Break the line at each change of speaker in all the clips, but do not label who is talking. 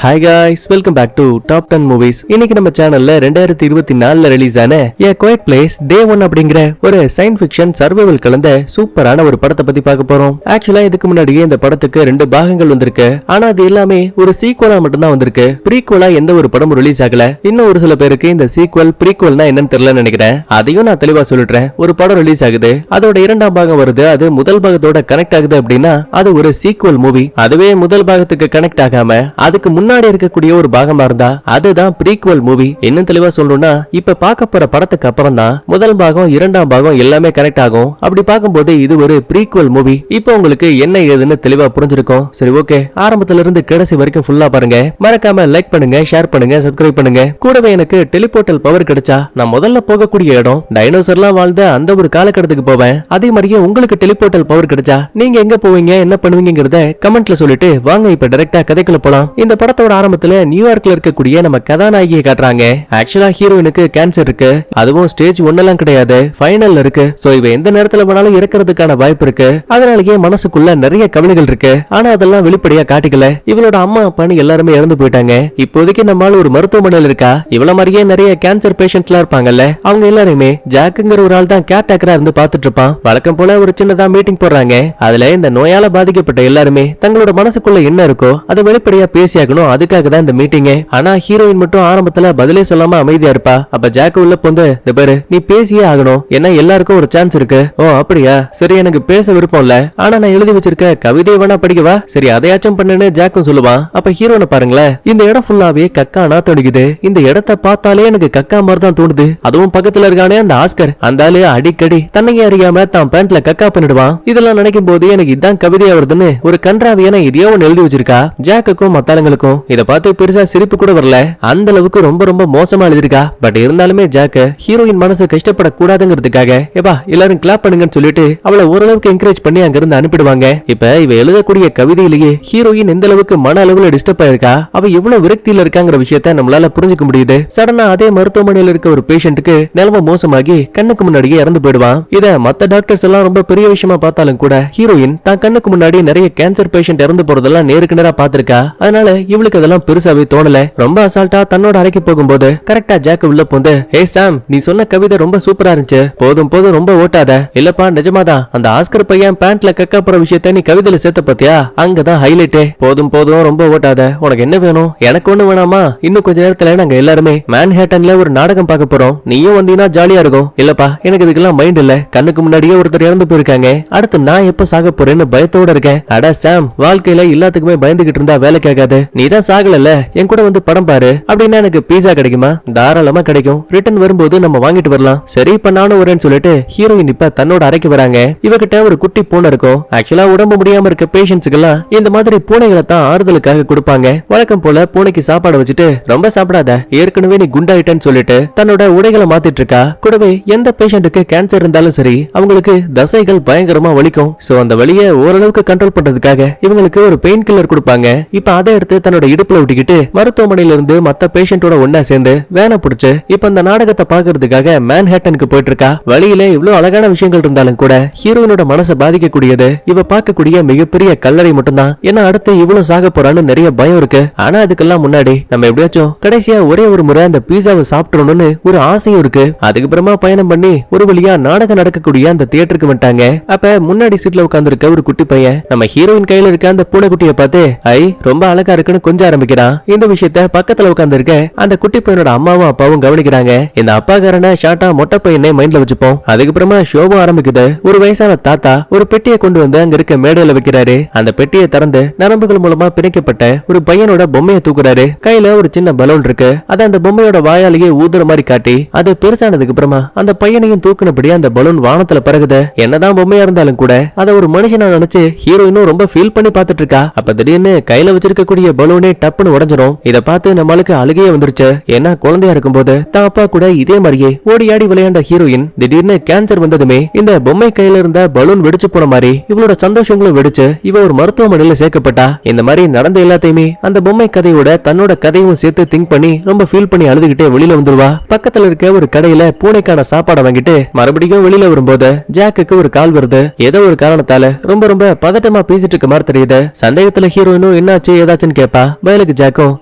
Hi guys, welcome back to top 10 movies. இன்னைக்கு நம்ம சேனல்ல 2024ல ரிலீஸ் ஆன A Quiet Place Day 1 அப்படிங்கிற ஒரு சயின்ஸ் ஃபிக்ஷன் சர்வைவல் கலந்த சூப்பரான ஒரு படத்தை பத்தி பார்க்க போறோம். ஆக்சுவலா இதுக்கு முன்னாடியே இந்த படத்துக்கு 2 பாகங்கள் வந்திருக்கு. ஆனா அது எல்லாமே ஒரு சீக்வலா மட்டும் தான் வந்திருக்கு. ப்ரீக்வலா எந்த ஒரு படமும் ரிலீஸ் ஆகல. இன்னும் ஒரு சில பேருக்கு இந்த சீக்வல் ப்ரீக்வல்னா என்னன்னு தெரியலன்னு நினைக்கிறேன். அதையும் நான் தெளிவா சொல்லிடுறேன். ஒரு படம் ரிலீஸ் ஆகுது, அதோட 2ஆம் பாகம் வருது, அது முதல் பாகத்தோட கனெக்ட் ஆகுது அப்படின்னா அது ஒரு சீக்வல் மூவி. அதுவே முதல் பாகத்துக்கு கனெக்ட் ஆகாம அதுக்கு முன்னாடி இருக்கக்கூடிய ஒரு பாகமா இருந்தா அதுதான் ப்ரீக்வல் மூவி. இன்னும் தெளிவா சொல்லணும்னா இப்ப பார்க்க போற படத்துக்கு அப்புறம் தான் முதல் பாகம் 2ஆம் பாகம் எல்லாமே கனெக்ட் ஆகும். அப்படி பார்க்கும்போது இது ஒரு ப்ரீக்வல் மூவி. இப்போ உங்களுக்கு என்ன ஏதுன்னு தெளிவா புரிஞ்சிருக்கும். சரி, ஓகே, ஆரம்பத்துல இருந்து கடைசி வரைக்கும் ஃபுல்லா பாருங்க. மறக்காம லைக் பண்ணுங்க, ஷேர் பண்ணுங்க, சப்ஸ்கிரைப் பண்ணுங்க. கூடவே எனக்கு டெலிபோர்ட்டல் பவர் கிடைச்சா நான் முதல்ல போகக்கூடிய இடம் டைனோசர்லாம் வாழ்ந்த அந்த ஒரு காலகட்டத்துக்கு போவேன். அதே மாதிரியே உங்களுக்கு டெலிபோர்ட்டல் பவர் கிடைச்சா நீங்க எங்க போவீங்க, என்ன பண்ணுவீங்கங்கறத கமெண்ட்ல சொல்லிட்டு வாங்க இப்ப டைரக்டா கதைக்குள்ள போலாம். இந்த படத்தோட ஆரம்பத்துல நியூயார்க்ல இருக்கக்கூடிய நம்ம கதாநாயகியை காட்டுறாங்க. ஆக்சுவலா ஹீரோயினுக்கு கேன்சர் இருக்கு. அதுவும் ஸ்டேஜ் 1 எல்லாம் கிடையாது, ஃபைனல்ல இருக்கு. சோ இவ எந்த நேரத்துல வேணாலும் இறக்கிறதுக்கான வாய்ப்பு இருக்கு. அதனாலயே மனசுக்குள்ள நிறைய கவலைகள் இருக்கு. ஆனா அதெல்லாம் வெளிப்படையா காட்டிக்கல. இவளோட அம்மா அப்பான்னு எல்லாருமே இறந்து போயிட்டாங்க. இப்போதைக்கு நம்மால ஒரு மருத்துவமனையில இருக்கா. இவள மாதிரியே நிறைய கேன்சர் பேஷண்ட்லாம் இருப்பாங்கல்ல, அவங்க எல்லாருமே ஜாக்குங்கிற ஒரு ஆள் தான் கேர் டேக்கரா இருந்து பாத்துட்டு இருப்பான். வழக்கம் போல ஒரு சின்னதா மீட்டிங் போடுறாங்க. அதுல இந்த நோயால பாதிக்கப்பட்ட எல்லாருமே தங்களோட மனசுக்குள்ள என்ன இருக்கோ அதை வெளிப்படையா பேசியாகணும். அதுக்காக தான் இந்த மீட்டிங். ஆனா ஹீரோயின் மட்டும் ஆரம்பத்துல பதிலே சொல்லாம அமைதியா இருப்பா. அப்ப ஜாக் உள்ள போந்து, இந்த பாரு, நீ பேசியே ஆகணும், ஏன்னா எல்லாருக்கும் ஒரு சான்ஸ் இருக்கு. ஓ அப்படியா, சரி, எனக்கு பேச விருப்பம் இல்ல, ஆனா நான் எழுதி வச்சிருக்க கவிதை வேணா படிக்கவா, சரி அதையாச்சும் பண்ணுன்னு ஜாக்கும் சொல்லுவான். அப்ப ஹீரோனை பாருங்களேன், இந்த இடம் ஃபுல்லாவே கக்கானா தோணுது. இந்த இடத்தை பார்த்தாலே எனக்கு கக்கா மாதிரி தான் தோணுது. அதுவும் பக்கத்துல இருக்கானே அந்த ஆஸ்கர், அந்த ஆளு அடிக்கடி தன்னையே அறியாம தான் பேண்ட்ல கக்கா பண்ணிடுவான். இதெல்லாம் நினைக்கும் போது எனக்கு இதான் கவிதையா வருதுன்னு ஒரு கன்றாவியான இதையோ ஒன்னு எழுதி வச்சிருக்கா. ஜாக்குக்கும் மத்தாளங்களுக்கும் இதை பார்த்து பெருசா சிரிப்பு கூட வரல. அந்த அளவுக்கு ரொம்ப ரொம்ப மோசமா எழுதிருக்கா. பட் இருந்தாலுமே ஜாக் ஹீரோயின் மனசு கஷ்டப்படக்கூடாதுங்கிறதுக்காக ஏப்பா எல்லாரும் கிளாப் பண்ணுங்கன்னு சொல்லிட்டு அவளை ஓரளவுக்கு என்கரேஜ் பண்ணி அங்க இருந்து அனுப்பிடுவாங்க. இப்ப இவ எழுதக்கூடிய கவிதையிலேயே ஹீரோயின் எந்த அளவுக்கு மன அளவுல டிஸ்டர்ப் ஆயிருக்கா, அவ எவ்வளவு விரக்தியில இருக்காங்கிற விஷயத்த நம்மளால புரிஞ்சுக்க முடியுது. சடனா அதே மருத்துவமனையில இருக்க ஒரு பேஷண்ட்டுக்கு நிலைமை மோசமாகி கண்ணுக்கு முன்னாடியே இறந்து போயிடுவான். இத மத்த டாக்டர்ஸ் எல்லாம் ரொம்ப பெரிய விஷயமா பார்த்தாலும் கூட ஹீரோயின் தான் கண்ணுக்கு முன்னாடி நிறைய கேன்சர் பேஷண்ட் இறந்து போறதெல்லாம் நேருக்கு நேரா பாத்திருக்கா. அதனால இவளுக்கு அதெல்லாம் பெருசாவே தோணல. ரொம்ப அசால்ட்டா தன்னோட அறைக்கு போகும்போது கரெக்டா ஜாக் உள்ள போந்து, ஹே சாம், நீ சொன்ன கவிதை ரொம்ப சூப்பரா இருந்துச்சு, போதும் போதும் ரொம்ப ஓட்டாத. இல்லப்பா நிஜமாதான், அந்த ஆஸ்கர் பையன் பேண்ட்ல கக்க போற விஷயத்த நீ கவிதையில சேர்த்த பாத்தியா, அங்கதான் ஹைலைட்டே. போதும் போதும் ரொம்ப ஓட்டாத, உனக்கு என்ன வேணும்? எனக்கு ஒண்ணு வேணாமா? இன்னும் கொஞ்ச நேரத்துல நாங்க எல்லாருமே மேன்ஹேட்டன்ல ஒரு நாடகம் பார்க்க போறோம், நீயும் வந்தீங்கன்னா ஜாலியா இருக்கும். இல்லப்பா எனக்கு இதுக்கெல்லாம் மைண்ட் இல்ல, கண்ணுக்கு முன்னாடியே ஒருத்தர் இறந்து போயிருக்காங்க, அடுத்து நான் எப்ப சாக போறேன்னு பயத்தோட இருக்கேன். அட சாம், வாழ்க்கையில எல்லாத்துக்குமே பயந்துகிட்டு இருந்தா வேலைக்கு ஆகாது. நீதான் சாகல, என் கூட வந்து படம் பாரு. அப்படின்னா எனக்கு பீஸா கிடைக்குமா? தாராளமா கிடைக்கும், ரிட்டர்ன் வரும்போது நம்ம வாங்கிட்டு வரலாம். சரி இப்ப நானும் வரேன்னு சொல்லிட்டு ஹீரோயின் இப்ப தன்னோட அறைக்கு வராங்க. இவகிட்ட ஒரு குட்டி பூனை இருக்கும். ஆக்சுவலா உடம்பு முடியாம இருக்க பேஷண்ட்ஸ்க்கெல்லாம் இந்த மாதிரி பூனைகளை தான் ஆறுதலுக்காக கொடுப்பாங்க. வழக்கம் போல பூனைக்கு சாப்பாடு வச்சுட்டு, ரொம்ப சாப்பிடாத, ஏற்கனவே நீ குண்டாயிட்டேன்னு சொல்லிட்டு தன்னோட உடைகளை மாத்திட்டு இருக்கா. கூடவே எந்த பேஷண்ட்டுக்கு கேன்சர் இருந்தாலும் சரி அவங்களுக்கு தசைகள் பயங்கரமா வலிக்கும். சோ அந்த வலியை ஓரளவுக்கு கண்ட்ரோல் பண்றதுக்காக இவங்களுக்கு ஒரு பெயின் கில்லர் கொடுப்பாங்க. இப்ப அதை எடுத்து தன்னோட இடுப்புல விட்டுக்கிட்டு மருத்துவமனையில இருந்து மத்த பேஷண்டோட ஒன்னா சேர்ந்து வேனை புடிச்சு இப்ப இந்த நாடகத்தை பாக்குறதுக்காக மேன்ஹேட்டனுக்கு போயிட்டு இருக்கா. வழியில இவ்வளவு அழகான விஷயங்கள் இருந்தாலும் கூட ஹீரோயினோட மனசை பாதிக்கக்கூடியது இவ பார்க்கக்கூடிய மிகப்பெரிய கல்லறை மட்டும்தான். ஏன்னா அடுத்து இவ்வளவு சாக போறான்னு நிறைய பயம் இருக்கு. ஆனா அதுக்கெல்லாம் முன்னாடி நம்ம எப்படியாச்சும் கடைசியா ஒரே ஒரு முறை அந்த பீஸாவை சாப்பிடணும்னு ஒரு ஆசையும் இருக்கு. அதுக்கப்புறமா பயணம் பண்ணி ஒரு வழியா நாடகம் நடக்கக்கூடிய அந்த தியேட்டருக்கு வந்துட்டாங்க. அப்ப முன்னாடி சீட்ல உட்கார்ந்து இருக்க ஒரு குட்டி பையன் நம்ம ஹீரோயின் கையில இருக்க அந்த பூனைக்குட்டியை பார்த்து, ஐ ரொம்ப அழகா இருக்குன்னு கொஞ்சம் ஆரம்பிக்கிறான். இந்த விஷயத்த பக்கத்துல உட்கார்ந்து இருக்க அந்த குட்டி பையனோட அம்மாவும் அப்பாவும் கவனிக்கிறாங்க. இந்த அப்பாக்காரன ஷார்ட்டா மொட்டை பையனை மைண்ட்ல வச்சுப்போம். அதுக்கப்புறமா ஷோவும் ஆரம்பிக்குது. ஒரு வயசான தாத்தா ஒரு பெட்டியை கொண்டு வந்து அங்க இருக்க மேடையில வைக்கிறாரு. அந்த பெட்டியை திறந்து நரம்புகள் மூலமா பிணைக்கப்பட்ட ஒரு பையனோட பொம்மையை தூக்குறாரு. கையில ஒரு சின்ன பலூன் இருக்கு. அதை அந்த பொம்மையோட வாயாலேயே ஊதுற மாதிரி காட்டி அது பெருசானதுக்கு அப்புறமா அந்த பையனையும் தூக்குனபடி அந்த பலூன் வானத்துல பறகுது. என்னதான் பொம்மையா இருந்தாலும் கூட அதை ஒரு மனுஷனா நினைச்சு ஹீரோயினும் ரொம்ப ஃபீல் பண்ணி பாத்துட்டு இருக்கா. அப்ப திடீர்னு கையில வச்சிருக்கக்கூடிய பலூனே டப்புன்னு உடைஞ்சிரும். இத பார்த்து நம்மளுக்கு அழுகையே வந்துருச்சு. ஏன்னா குழந்தையா இருக்கும்போது தான் அப்பா கூட இதே மாதிரியே ஓடி ஆடி விளையாண்ட ஹீரோயின் திடீர்னு கேன்சர் வந்ததுமே இந்த பொம்மை கையில இருந்த பலூன் வெடிச்சு போன மாதிரி இவளோட சந்தோஷங்களும் வெடிச்சு இவ ஒரு மருத்துவமனையில சேர்க்கப்பட்டா. இந்த மாதிரி நடந்த எல்லாத்தையுமே அந்த பொம்மை கதையோட தன்னோட கதையும் சேர்த்து திங்க் பண்ணி ரொம்ப ஃபீல் பண்ணி அழுதுகிட்டே வெளியில வந்துருவா. பக்கத்துல இருக்க ஒரு கடையில பூனைக்கான சாப்பாடை வாங்கிட்டு மறுபடியும் வெளியில வரும்போது ஜாக்குக்கு ஒரு கால் வருது. ஏதோ ஒரு காரணத்தால ரொம்ப ரொம்ப பதட்டமா பேசிட்டு இருக்க மாதிரி தெரியுது. சந்தேகத்துல ஹீரோயினும் என்னாச்சு ஏதாச்சுன்னு கேப்பா. வயலுக்கு ஜாக்கும்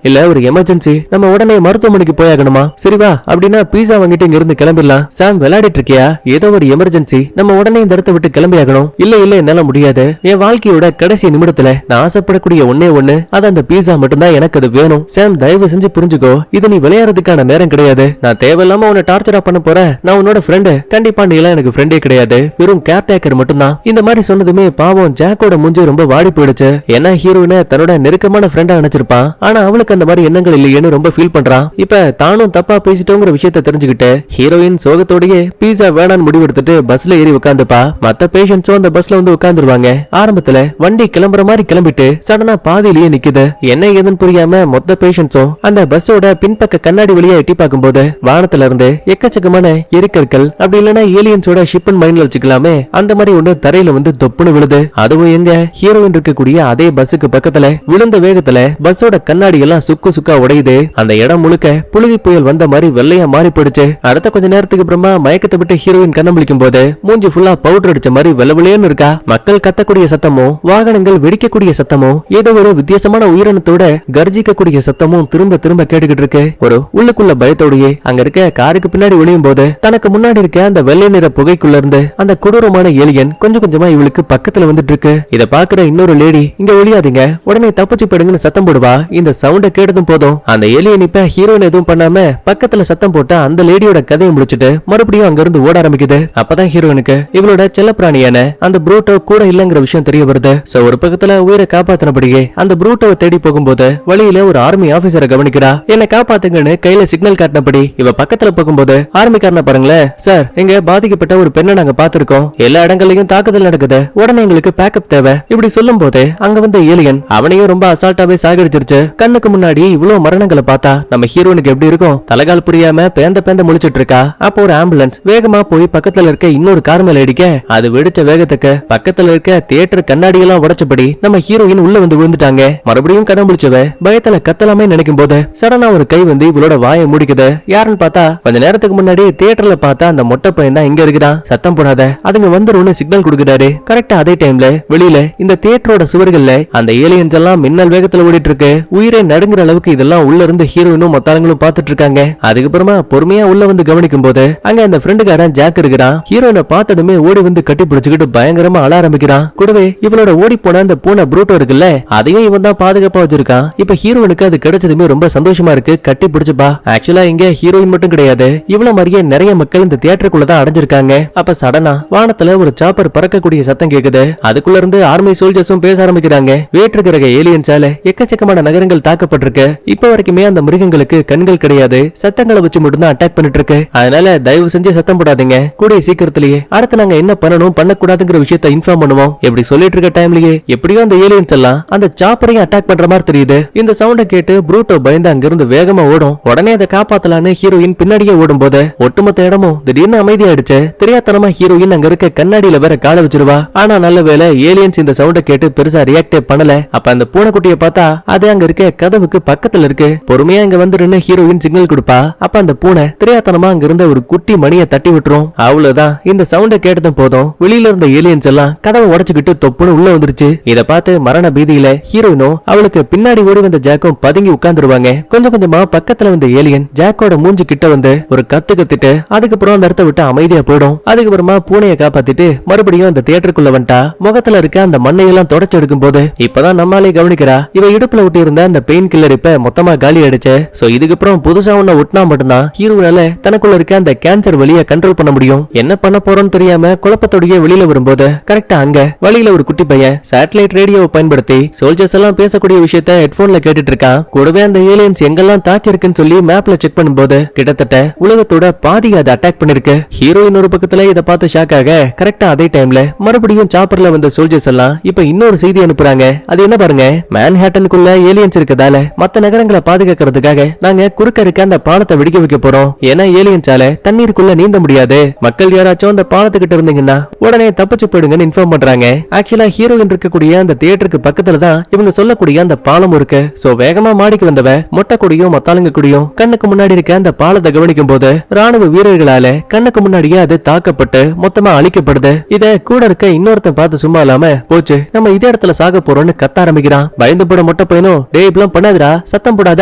இல்ல ஒரு எமர்ஜென்சி, நம்ம உடனே மருத்துவமனைக்கு போயாகணுமா, சரி வா அப்படின்னா பீஸா வாங்கிட்டு இங்க இருந்து கிளம்பிடலாம். சாம் விளையாடிட்டு இருக்கியா, ஏதோ ஒரு எமர்ஜென்சி, நம்ம உடனே இந்த இடத்தை விட்டு கிளம்பி ஆகணும். இல்ல என்னால முடியாது, என் வாழ்க்கையோட கடைசி நிமிடத்துல நான் ஆசைப்படக்கூடிய ஒன்னே ஒண்ணு, அது அந்த பீஸா மட்டும்தான், எனக்கு அது வேணும். சாம் தயவு செஞ்சு புரிஞ்சுக்கோ, இது நீ விளையாடுறதுக்கான நேரம் கிடையாது. நான் தேவையில்லாம உன்னை டார்ச்சரா பண்ண போறேன். நான் உன்னோட ஃப்ரெண்டு, கண்டிப்பா நீ எல்லாம் எனக்கு ஃப்ரெண்டே கிடையாது, வெறும் கேர்டேக்கர் மட்டும்தான். இந்த மாதிரி சொன்னதுமே பாவம் ஜாக்கோட மூஞ்சி ரொம்ப வாடி போயிடுச்சு. ஏன்னா ஹீரோயினை தன்னோட நெருக்கமான ஃப்ரெண்டா நினைச்சிருப்பான். ஆனா அவளுக்கு அந்த மாதிரி எண்ணங்கள் இல்லையேன்னு ரொம்ப ஃபீல் பண்றான். இப்ப தானும் தப்பா பேசிட்டோங்கிற விஷயத்தை தெரிஞ்சுக்கிட்டு ஹீரோயின் சோகத்தோடயே பீஸா வேணான்னு முடிவெடுத்துட்டு பஸ்ல ஏறி உட்காந்துப்பா. மத்த பேஷண்ட்ஸும் அந்த பஸ்ல வந்து உட்காந்துருவாங்க. ஆரம்பத்துல வண்டி கிளம்புற மாதிரி கிளம்பிட்டு சடனா பாதியிலேயே நிக்குது. என்ன ஏதுன்னு புரியாம மொத்த பேஷண்ட்ஸும் அந்த பஸ்ஸோட பின்பக்க கண்ணாடி வழியா எட்டி பார்க்கும்போது வானத்துல இருந்து எக்கச்சக்கமான எரிக்கற்கள், அப்படி இல்லைன்னா ஏலியன்ஸோட ஷிப்னு மைண்ட்ல வச்சுக்கலாமே, அந்த மாதிரி ஒண்ணு தரையில வந்து தொப்புன்னு விழுது. அதுவும் எங்க ஹீரோயின் இருக்கக்கூடிய அதே பஸ்ஸுக்கு பக்கத்துல. விழுந்த வேகத்துல பஸ்ஸோட கண்ணாடி எல்லாம் சுக்கு சுக்கா உடையுது. அந்த இடம் முழுக்க புழுதி புயல் வந்த மாதிரி வெள்ளையா மாறி போயிடுச்சு. அடுத்த கொஞ்ச நேரத்துக்கு அப்புறமா மயக்கத்தை விட்டு ஹீரோயின் கண்ணம் விழிக்கும் போது மூஞ்சி ஃபுல்லா பவுடர் அடிச்ச மாதிரி வெள்ளவெளியன்னு இருக்கா. மக்கள் கத்தக்கூடிய சத்தமும் வாகனங்கள் வெடிக்கக்கூடிய சத்தமும் ஏதோ ஒரு வித்தியாசமான உயிரினத்தோட கர்ஜிக்கக்கூடிய சத்தமும் திரும்ப திரும்ப கேட்டுக்கிட்டு இருக்கு. ஒரு உள்ளுக்குள்ள பயத்தோடயே அங்க இருக்க காருக்கு பின்னாடி ஒளியும் போது தனக்கு முன்னாடி இருக்க அந்த வெள்ளை நிற புகைக்குள்ள இருந்து அந்த கொடூரமான ஏலியன் கொஞ்சம் கொஞ்சமா இவளுக்கு பக்கத்துல வந்துட்டு இருக்கு. இத பாக்குற இன்னொரு லேடி, இங்க ஒளியாதீங்க, உடனே தப்பிச்சு போயிடுங்கன்னு சத்தம் போடுவா. இந்த சவுண்ட கேட்டதும் போதும் அந்த ஏலியன் இப்ப ஹீரோயின் எதுவும் பண்ணாம பக்கத்துல சத்தம் போட்டா அந்த லேடியோட கதையை முடிச்சுட்டு மறுபடியும் அங்க இருந்து ஓட ஆரம்பிக்குது. அப்பதான் ஹீரோயினுக்கு இவளோட செல்லப்பிராணியான அந்த ப்ரூட்டோ கூட இல்லங்கிற விஷயம் தெரிய வருது. சோ ஒரு பக்கத்துல உயிரை காப்பாத்தினபடியே அந்த ப்ரூட்டோவை தேடி போகும்போது வழியில ஒரு ஆர்மி ஆபீசரை கவனிக்கிறா. என்ன காப்பாத்துங்கன்னு கையில சிக்னல் காட்டினபடி இவ பக்கத்துல போகும்போது ஆர்மிக்காரன பாருங்களேன் சார், எங்க பாதிக்கப்பட்ட ஒரு பெண்ணை நாங்க பாத்துருக்கோம், எல்லா இடங்களையும் தாக்குதல் நடக்குது, உடனே எங்களுக்கு பேக்கப் தேவை. இப்படி சொல்லும் போது அங்க வந்த ஏலியன் அவனையும் ரொம்ப அசால்ட்டாவே சாகடிச்சிருச்சு. கண்ணுக்கு முன்னாடி இவ்வளவு மரணங்களை பார்த்தா நம்ம ஹீரோனுக்கு எப்படி இருக்கும், தலகால் புரியாம பேந்த முழிச்சிட்டு இருக்கா. அப்போ ஒரு ஆம்புலன்ஸ் வேகமா போய் பக்கத்துல இருக்க இன்னொரு கார் மேல அடிக்க அது வெடிச்ச வேகத்துக்கு பக்கத்துல இருக்க தியேட்டர் கண்ணாடி எல்லாம் உடைச்சபடி நம்ம ஹீரோயின் உள்ள வந்து விழுந்துட்டாங்க. மறுபடியும் கடன் பிடிச்சவ பயத்துல கத்தலாமே நினைக்கும் போது சடனா ஒரு கை வந்து இவளோட வாயை முடிக்குது. யாருன்னு பார்த்தா கொஞ்ச நேரத்துக்கு முன்னாடி தியேட்டர்ல பார்த்தா அந்த மொட்டை பையன் தான் இங்க இருக்கிறான். சத்தம் போடாத, அதுங்க வந்துருன்னு சிக்னல் கொடுக்குறாரு. கரெக்டா அதே டைம்ல வெளியில இந்த தியேட்டரோட சுவர்கள்ல அந்த ஏலியன்ஸ் எல்லாம் மின்னல் வேகத்துல ஓடிட்டு இருக்கு. உயிரை நடுங்குற அளவுக்கு இதெல்லாம் உள்ள இருந்து ஹீரோயினும் மத்தாளங்களும் பாத்துட்டு இருக்காங்க. அதுக்கப்புறமா பொறுமையா உள்ள வந்து கவனிக்கும் போது அங்க அந்த ஃப்ரெண்டுக்காரன் ஜாக் இருக்கிறான். ஹீரோயினை பார்த்ததுமே ஓடி வந்து கட்டி பிடிச்சுக்கிட்டு பயங்கரமா அழ ஆரம்பிக்கிறான். கூடவே இவளோட ஓடி போன அந்த பூனை ப்ரூட்டோ இருக்குல்ல, அதையும் இவன் தான் பாதுகாப்பா வச்சிருக்கான். இப்ப ஹீரோயினுக்கு அது கிடைச்சதுமே ரொம்ப சந்தோஷமா இருக்கு, கட்டி பிடிச்சுப்பா. ஆக்சுவலா இங்க ஹீரோயின் மட்டும் கிடையாது, இவ்வளவு மாதிரியே நிறைய மக்கள் இந்த தியேட்டருக்குள்ளதான் அடைஞ்சிருக்காங்க. அப்ப சடனா வானத்துல ஒரு சாப்பர் பறக்கக்கூடிய சத்தம் கேக்குது. அதுக்குள்ள இருந்து ஆர்மி சோல்ஜர்ஸும் பேச ஆரம்பிக்கிறாங்க. வேற்று கிரக ஏலியன்ஸால எக்கச்சக்கமான நகரங்கள் தாக்கப்பட்டிருக்கு. இப்ப வரைக்குமே அந்த மிருகங்களுக்கு கண்கள் கிடையாது, சத்தங்களை வச்சு மட்டும்தான் அட்டாக் பண்ணிட்டு இருக்கு. அதனால தயவு செஞ்சு சத்தம் போடாதீங்க, கூடிய சீக்கிரத்திலேயே அடுத்து நாங்க என்ன பண்ணணும் பண்ணக்கூடாதுங்கிற விஷயத்தை இன்ஃபார்ம் பண்ணுவோம். எப்படி சொல்லிட்டு இருக்க டைம்லயே எப்படியோ அந்த ஏலியன்ஸ் எல்லாம் அந்த சாப்பரையும் அட்டாக் பண்ற மாதிரி தெரியுது. இந்த சவுண்ட கேட்டு ப்ரூட்டோ பயந்து அங்கிருந்து வேகமா ஓடும். உடனே அதை காப்பாத்தலான்னு ஹீரோயின் பின்னாடியே ஓடும் போது ஒட்டுமொத்த இடமும் திடீர்னு அமைதியாயிடுச்சு. தெரியாதனமா ஹீரோயின் அங்க இருக்க கண்ணாடியில வேற காலை வச்சிருவா. ஆனா நல்ல வேளை ஏலியன்ஸ் இந்த சவுண்ட கேட்டு பெருசா ரியாக்டே பண்ணல. அப்ப அந்த பூனைக்குட்டியை பார்த்தா அது அங்க இருக்க கதவுக்கு பக்கத்துல இருக்கு. பொறுமையா இங்க வந்துருன்னு ஹீரோயின் சிக்னல் கொடுப்பா. அப்ப அந்த பூனை தெரியாதனமா அங்க இருந்த ஒரு குட்டி மணியை தட்டி விட்டுரும். அவ்வளவுதான், இந்த சவுண்ட கேட்டதும் போதும் வெளியில இருந்த ஏலியன்ஸ் எல்லாம் கதவை உடைச்சுக்கிட்டு தொப்புன்னு உள்ள வந்துருச்சு. இத பார்த்து மரண பீதியில ஹீரோயினும் அவளுக்கு பின்னாடி ஓடி வந்த ஜாக்கும் பதுங்கி உட்கார்ந்துருவாங்க. கொஞ்சம் கொஞ்சமா பக்கத்துல வந்த ஏலியன் ஜாக்கோட மூஞ்சி கிட்ட வந்து ஒரு கத்து கத்திட்டு அதுக்கப்புறம் அந்த இடத்த விட்டு அமைதியா போயிடும். அதுக்கப்புறமா பூனையை காப்பாத்திட்டு மறுபடியும் அந்த தியேட்டருக்குள்ள வந்துட்டா. முகத்துல இருக்க அந்த மண்ணையெல்லாம் தொடச்சு எடுக்கும் போது இப்பதான் நம்மாலே கவனிக்கிறா, இவ இடுப்புல ஒட்டி இருந்த அந்த பெயின் கில்லர் இப்ப மொத்தமா காலி ஆயிடுச்சு. சோ இதுக்கப்புறம் புதுசா ஒண்ண ஒட்டினா மட்டும்தான் ஹீரோனால தனக்குள்ள இருக்க அந்த கேன்சர் வழியை கண்ட்ரோல் பண்ண முடியும். என்ன பண்ண போறோம்னு தெரியாம குழப்பத்தோடயே வெளியில வரும்போது கரெக்டா அங்க வழியில ஒரு குட்டி பையன் சேட்டலைட் ரேடியோவை பயன்படுத்தி சோல்ஜர்ஸ் எல்லாம் பேசக்கூடிய விஷயத்த ஹெட்போன்ல கேட்டுட்டு இருக்கான். கூடவே அந்த ஏலியன்ஸ் எங்கெல்லாம் தாக்கி இருக்குன்னு சொல்லி மேப்ல செக் பண்ணும்போது கிட்டத்தட்ட உலகத்தோட பாதி அதை அட்டாக் பண்ணிருக்கு. ஹீரோயின் ஒரு பக்கத்துல இதை பார்த்து ஷாக் ஆக கரெக்டா அதே டைம்ல மறுபடியும் சாப்பர்ல வந்த சோல்ஜர்ஸ் எல்லாம் இப்ப இன்னொரு செய்தி அனுப்புறாங்க. அது என்ன பாருங்க, மேன்ஹாட்டனுக்குள்ள ஏலியன்ஸ் இருக்கதால மத்த நகரங்களை பாதுகாக்கிறதுக்காக நாங்க குறுக்க இருக்க அந்த பாலத்தை வெடிக்க வைக்க போறோம். ஏன்னா ஏலியன்ஸால தண்ணீருக்குள்ள நீந்த முடியாது. மக்கள் யாராச்சும் அந்த பாலத்துக்கிட்ட இருந்தீங்கன்னா உடனே தப்பிச்சு போயிடுங்கன்னு இன்ஃபார்ம் பண்றாங்க. ஆக்சுவலா ஹீரோயின் இருக்கக்கூடிய அந்த தியேட்டருக்கு பக்கத்துல தான் இவங்க சொல்லக்கூடிய அந்த பாலம் இருக்கு. சோ வேகமா மாடிக்கு வந்தவ மொட்டை கொடியும் மத்தாளுங்க கொடியும் கண்ணுக்கு முன்னாடி இருக்க அந்த பாலத்தை கவனிக்கும் போது ராணுவ வீரர்களால கண்ணுக்கு முன்னாடியே அது தாக்கப்பட்டு மொத்தமா அழிக்கப்படுது. இத கூட இருக்க இன்னொருத்தன் பார்த்து சும்மா இல்லாம போச்சு நம்ம இதே இடத்துல சாக போறோம்னு கத்த ஆரம்பிக்கிறான். பயந்து போட மொட்டை பையனும் டேய் இப்பலாம் பண்ணாதடா, சத்தம் போடாத,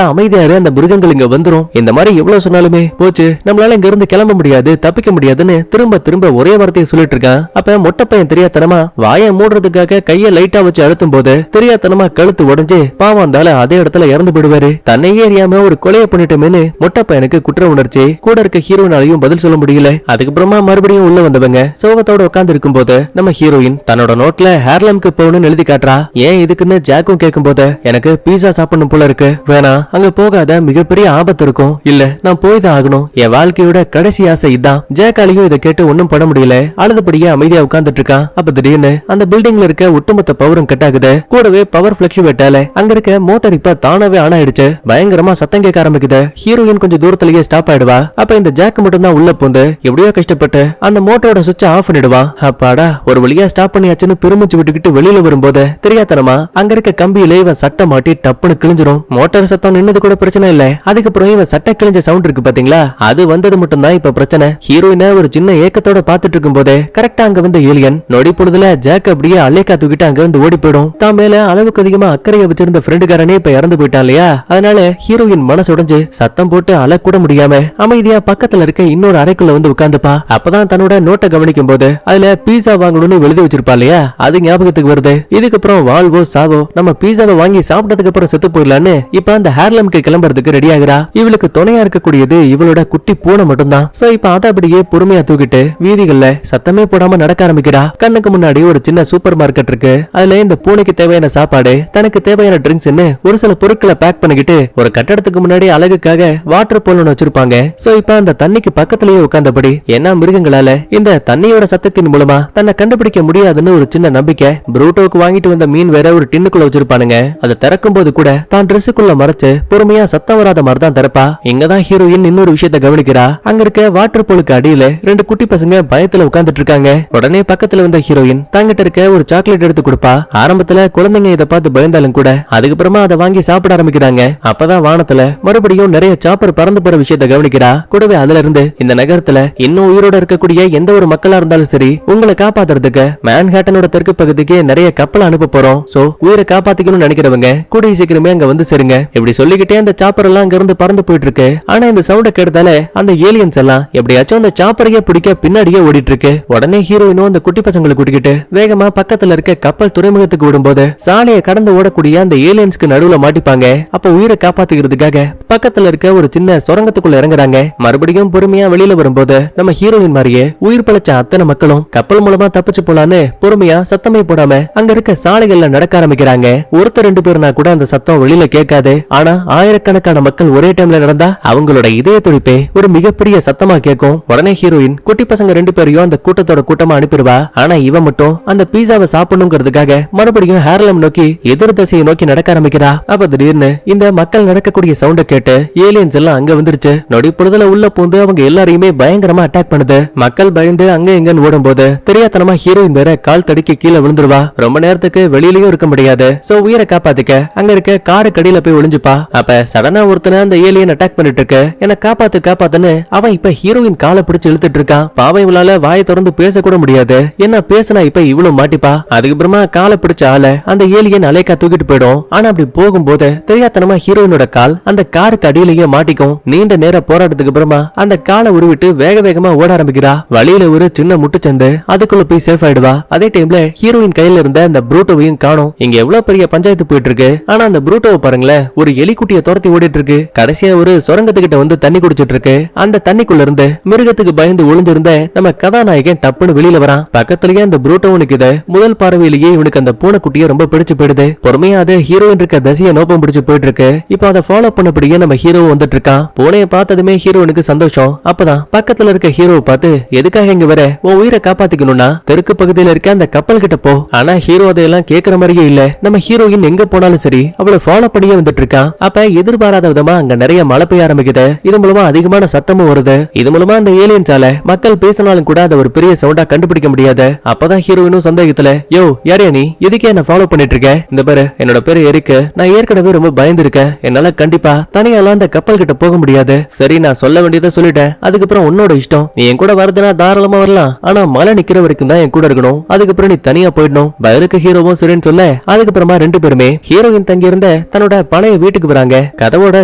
அமைதியா இரு, அந்த மிருகங்கள் இங்க வந்துரும். இந்த மாதிரி எவ்வளவு சொன்னாலுமே போச்சு, நம்மளால இங்க இருந்து கிளம்ப முடியாது, தப்பிக்க முடியாதுன்னு திரும்ப திரும்ப ஒரே வார்த்தையை சொல்லிட்டு இருக்கான். அப்ப மொட்டை பையன் தெரியாதனமா வாயை மூடுறதுக்காக கைய லைட்டா வச்சு அழுத்தும் போது தெரியாதனமா கழுத்து உடைஞ்சு பாவம் இருந்தால அதே இடத்துல இறந்து போயிடுவாரு. தன்னையே அறியாம ஒரு கொலையை பண்ணிட்டோமேனு மொட்டை பையனுக்கு குற்ற உணர்ச்சி. கூட இருக்க ஹீரோயினாலையும் பதில் சொல்ல முடியல. அதுக்கப்புறமா மறுபடியும் உள்ள வந்தவங்க சோகத்தோட உட்கார்ந்து இருக்கும் போது நம்ம ஹீரோயின் தன்னோட நோட்ல ஹேர்லம்க்கு போகணும்னு எழுதி காட்டுறா. ஏன் இதுக்குன்னு ஜாக்கும் கேட்கும் போது எனக்கு பீஸா சாப்பிடணும் போல இருக்கு, வேணா அங்க போகாத, மிகப்பெரிய ஆபத்து இருக்கும், இல்ல நான் போய் தான் ஆகணும், என் வாழ்க்கையோட கடைசி ஆசை இதான். ஜாக்காலையும் இதை கேட்டு ஒன்னும் பண்ண முடியல, அழுதுபடியே அமைதியா உட்கார்ந்துட்டு இருக்கான். அப்ப திடீர்னு அந்த பில்டிங்ல இருக்க ஒட்டுமொத்த பவரும் கட் ஆகுது. கூடவே பவர் பிளக்சுவேட்டால அங்க இருக்க மோட்டார் இப்ப தானாவே ஆன் ஆயிடுச்சு. பயங்கரமா சத்தம் கேட்க ஆரம்பிக்குது. ஹீரோயின் கொஞ்சம் தூரத்திலேயே ஸ்டாப் ஆயிடுவா. அப்ப இந்த ஜாக் மட்டும் தான் உள்ள பூந்து எப்படியோ கஷ்டப்பட்டு அந்த மோட்டரோட சுவிட்ச ஆஃப் பண்ணிடுவான். அப்பாடா ஒரு வழியா ஸ்டாப் பண்ணியாச்சுன்னு பெருமிச்சு விட்டுக்கிட்டு வெளியில வரும்போது தெரியாதனமா அங்க இருக்க கம்பியில இவன் சட்டை மாட்டி டப்புன்னு கிழிஞ்சிரும். மோட்டார் சத்தம் நின்னது கூட பிரச்சனை இல்ல, அதுக்கப்புறம் இவன் சட்டை கிழிஞ்ச சவுண்ட் இருக்கு பாத்தீங்களா, அது வந்தது மட்டும் தான் இப்ப பிரச்சனை. ஹீரோயினை ஒரு சின்ன ஏக்கத்தோட பாத்துட்டு இருக்கும் போதே கரெக்டா அங்க வந்த ஏலியன் நொடி பொழுதுல ஜாக் அப்படியே அலேக்கா தூக்கிட்டு அங்க இருந்து ஓடி போயிடும். தான் மேல அளவுக்கு அதிகமா அக்கறையை வச்சிருந்த ஃப்ரெண்டுக்காரனே இப்ப இறந்து போயிட்டான் இல்லையா, அதனால ஹீரோயின் மனசு உடைஞ்சு சத்தம் போட்டு அழ கூட முடியாம அமைதியா பக்கத்துல இருக்க இன்னொரு அறைக்குள்ள வந்து உட்கார்ந்துப்பா. அப்பதான் தன்னோட நோட்டை கவனிக்கும் போது அதுல பீஸா வாங்கணும்னு எழுதி வச்சிருப்பா இல்லையா, அது ஞாபகத்துக்கு வருது. இதுக்கப்புறம் வாழ்வோ சாவோ, நம்ம பீஸாவை வாங்கி சாப்பிட்டதுக்கு அப்புறம் செத்து போயிடலான்னு இப்ப அந்த ஹேர்லம்க்கு கிளம்புறதுக்கு ரெடி ஆகுறா. இவளுக்கு துணையா இருக்கக்கூடியது இவளோட குட்டி பூனை மட்டும்தான். சோ இப்ப அதை அப்படியே பொறுமையா தூக்கிட்டு வீதிகள்ல சத்தமே போடாம நடக்க ஆரம்பிக்கிறா. கண்ணுக்கு முன்னாடி ஒரு சின்ன சூப்பர் மார்க்கெட் இருக்கு. அதுல இந்த பூனைக்கு தேவையான சாப்பாடு, தனக்கு தேவையான ட்ரிங்க்ஸ்னு ஒரு சில பொருட்களை பேக் பண்ணிக்கிட்டு ஒரு கட்டடத்துக்கு முன்னாடி அழகுக்காக வாட்டர் போல் வச்சிருப்பாங்க. சோ இப்ப அந்த தண்ணிக்கு பக்கத்திலேயே உட்கார்ந்தபடி என்ன மிருகங்களால இந்த தண்ணியோட சத்தத்தின் மூலமா தன்னை கண்டுபிடிக்க முடியாதுன்னு ஒரு சின்ன நம்பிக்கை. ப்ரூட்டோக்கு வாங்கிட்டு வந்த மீன் வேற ஒரு டின்னுக்குள்ள வச்சிருப்பானுங்க. அதை திறக்கும் போது கூட தான் ட்ரெஸ்ஸுக்குள்ள மறைச்சு பொறுமையா சத்தம் வராத மாதிரி தான் திறப்பா. இங்கதான் ஹீரோயின் இன்னொரு விஷயத்தை கவனிக்கிறா. அங்க இருக்க வாட்டர் போலுக்கு அடியில ரெண்டு குட்டி பசங்க பயத்துல உட்கார்ந்துட்டு இருக்காங்க. உடனே பக்கத்துல வந்த ஹீரோயின் தங்கிட்ட இருக்க ஒரு சாக்லேட் எடுத்து கொடுப்பா. ஆரம்பத்துல குழந்தைங்க இதை பார்த்து பயந்தாலும் கூட அதுக்கப்புறமா அதை வாங்கி சாப்பிட ஆரம்பிக்கிறாங்க. அப்பதான் வானத்துல மறுபடியும் நிறைய சாப்பர் பறந்து போற விஷயத்தை கவனிக்கிறா. கூடவே அதுல இருந்து இந்த நகரத்துல இன்னும் உயிரோட இருக்கக்கூடிய எந்த ஒரு மக்களா இருந்தாலும் சரி, உங்களை காப்பாத்துறதுக்கு மேன்ஹாட்டனோட தெற்கு பகுதிக்கு நிறைய கப்பல் அனுப்ப போறோம். சோ உயிரை காப்பாத்திக்கணும்னு நினைக்கிறவங்க கூடிய சீக்கிரமே அங்க வந்து சேருங்க. இப்படி சொல்லிக்கிட்டே அந்த சாப்பர் எல்லாம் அங்க இருந்து பறந்து போயிட்டு இருக்கு. ஆனா இந்த சவுண்ட கேட்டதால அந்த ஏலியன்ஸ் எல்லாம் எப்படியாச்சும் அந்த சாப்பரையே பிடிக்க பின்னாடியே ஓடிட்டு இருக்கு. உடனே ஹீரோயினும் அந்த குட்டி பசங்களை கூட்டிக்கிட்டு வேகமா பக்கத்துல இருக்க கப்பல் துறைமுகத்துக்கு விடும்போது சாலையை கடந்து ஓடக்கூடிய அந்த ஏலியன்ஸ்க்கு நடுவுல மாட்டிப்பாங்க. அப்ப உயிரை காப்பாத்திக்கிறதுக்காக பக்கத்துல இருக்க ஒரு சின்ன சுரங்கத்துக்குள்ள இறங்குறாங்க. மறுபடியும் பொறுமையா வெளியில வரும்போது நம்ம ஹீரோயின் மாதிரியே உயிர் பழைச்ச அத்தனை மக்களும் கப்பல் மூலமா தப்பிச்சு போலான்னு பொறுமையா சத்தமே போடாம அங்க இருக்க சாலைகள்ல நடக்க ஆரம்பிக்கிறாங்க. ஒருத்தர் ரெண்டு பேர்னா கூட அந்த சத்தம் வெளியில கேட்காது. ஆனா ஆயிரக்கணக்கான மக்கள் ஒரே டைம்ல நடந்தா அவங்களோட இதய துடிப்பே ஒரு மிகப்பெரிய சத்தமா கேட்கும். உடனே ஹீரோயின் குட்டி பசங்க ரெண்டு பேரையும் அந்த கூட்டத்தோட கூட்டமா அனுப்பிடுவா. ஆனா இவன் மட்டும் அந்த பீஸாவை சாப்பிடணுங்கிறதுக்காக மறுபடியும் ஹேர்லம் நோக்கி எதிர் திசையை நோக்கி நடக்க ஆரம்பிக்கிறா. அப்ப திடீர்னு இந்த மக்கள் நடக்கக்கூடிய சவுண்ட கேட்டு ஏலியன்ஸ் எல்லாம் அங்க வந்துருச்சு. நொடி பொழுதுல உள்ள பூந்து அவங்க எல்லாரையுமே பயங்கரமா அட்டாக் பண்ணுது. மக்கள் பயந்து அங்க எங்கன்னு ஓடும் போது தெரியாதனமா ஹீரோயின் வேற கால் தடிக்க கீழே விழுந்துருவா. ரொம்ப நேரத்துக்கு வெளியிலயும் இருக்க முடியாது. சோ உயிரை காப்பாத்திக்க அங்க இருக்க காடு கடியில போய் ஒளிஞ்சுப்பா. அப்ப சடனா ஒருத்தன அந்த ஏலியன் அட்டாக் பண்ணிட்டு இருக்கு. என்ன காப்பாத்து காப்பாத்துன்னு அவன் இப்ப ஹீரோயின் காலை பிடிச்சு இழுத்துட்டு இருக்கான். பாவம் இவளால வாயை திறந்து பேச கூட முடியாது. என்ன பேசினா இப்ப இவ்வளவு மாட்டிப்பா. அதுக்கப்புறமா காலை பிடிச்ச ஆள அந்த ஏலியன் அலைக்கா தூக்கிட்டு போயிடும். ஆனா அப்படி போகும்போது தெரியாதனமா ஹீரோயினோட கால் அந்த காருக்கு அடியிலேயே மாட்டிக்கும். நீண்ட நேர போராட்டத்துக்கு அப்புறமா அந்த காலை உருவிட்டு வேக வேகமா ஓட ஆரம்பிக்கிறா. வழியில ஒரு சின்ன முட்டுச்சந்து, அதுக்குள்ள போய் சேஃப் ஆயிடுவா. அதே டைம்ல ஹீரோயின் கையில இருந்த அந்த ப்ரூட்டோவையும் காணோம். இங்க எவ்வளவு பெரிய பஞ்சாயத்து போயிட்டு இருக்கு. ஆனா அந்த ப்ரூட்டோவை பாருங்களேன், ஒரு எலிக்குட்டியை துரத்தி ஓடிட்டு இருக்கு. கடைசியா ஒரு சுரங்கத்துக்கிட்ட வந்து தண்ணி குடிச்சிட்டு இருக்கு. அந்த தண்ணிக்குள்ள இருந்து மிருகத்துக்கு பயந்து ஒளிஞ்சிருந்த நம்ம கதாநாயகன் டப்புன்னு வெளியில வரான். பக்கத்துலயே அந்த ப்ரூட்டோ நிக்குது. முதல் பார்வையிலேயே இவனுக்கு அந்த பூனைக்குட்டியை ரொம்ப பிடிச்சு போயிடுது. பொறுமையா அது ஹீரோயின் இருக்க தசிய நோக்கம் பிடிச்சு போயிட்டு இருக்கு. இப்ப அதை ஃபாலோ பண்ணபடியே நம்ம ஹீரோ வந்துட்டு இருக்கான். பூனையை பார்த்ததுமே ஹீரோனுக்கு சந்தோஷம். அப்பதான் பக்கத்துல இருக்க ஹீரோவை பார்த்து எதுக்காக இங்க வர, உன் உயிரை காப்பாத்திக்கணும்னா தெற்கு பகுதியில இருக்க அந்த கப்பல் கிட்ட போ. ஆனா ஹீரோ அதையெல்லாம் கேட்கற மாதிரியே இல்ல. நம்ம ஹீரோயின் எங்க போனாலும் சரி அவளை ஃபாலோ பண்ணியே வந்துட்டு இருக்கான். அப்ப எதிர்பாராத விதமா அங்க நிறைய மழை பெய்ய ஆரம்பிக்குது. இது மூலமா அதிகமான சத்தமும் வருது. இது மூலமா அந்த ஏலியன்ஸால மக்கள் பேசினாலும் கூட அதை ஒரு பெரிய சவுண்டா கண்டுபிடிக்க முடியாது. அப்பதான் ஹீரோயினும் சந்தேகத்துல, யோ யாரையா நீ, எதுக்கே என்ன ஃபாலோ பண்ணிட்டு இருக்க? இந்த பேரு என்னோட பேரு எரிக்கு. நான் ஏற்கனவே ரொம்ப பயந்து இருக்கேன். என்னால கண்டிப்பா தனியாலாம் அந்த கப்பல் கிட்ட போக முடியாது. சரி நான் சொல்ல வேண்டியதை சொல்லிட்டேன். அதுக்கப்புறம் உன்னோட இஷ்டம். நீ என் கூட வரதுனா தாராளமா வரலாம். ஆனா மழை நிக்கிற வரைக்கும் தான் என் கூட இருக்கணும். அதுக்கப்புறம் நீ தனியா போயிடணும். பதிலுக்கு ஹீரோவும் சரின்னு சொல்ல அதுக்கப்புறமா ரெண்டு பேருமே ஹீரோ ஹீரோயின் தங்கியிருந்த தன்னோட பழைய வீட்டுக்கு வராங்க. கதவோட